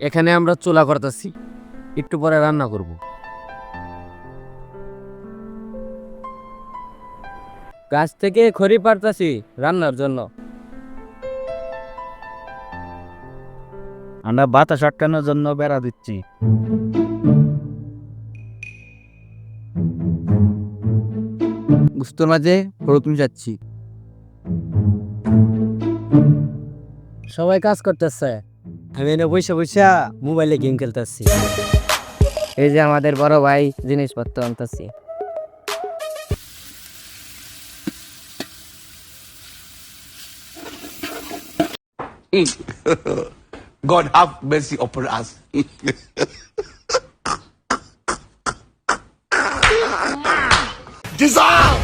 এখানে আমরা চুলা করতেছি, একটু পরে রান্না করব। গাছ থেকে খড়ি পাড়তাছি রান্নার জন্য। আমরা বাতাস আটকানোর জন্য বেড়া দিচ্ছি। গুস্তর মাঝে হলুদ মিশাচ্ছি। সবাই কাজ করতেছে, আমি এনে বসে বসে মোবাইলে গেম খেলতেছি। এই যে আমাদের বড় ভাই জিনিসপত্র আনতেছি। God have mercy upon us. Jesus!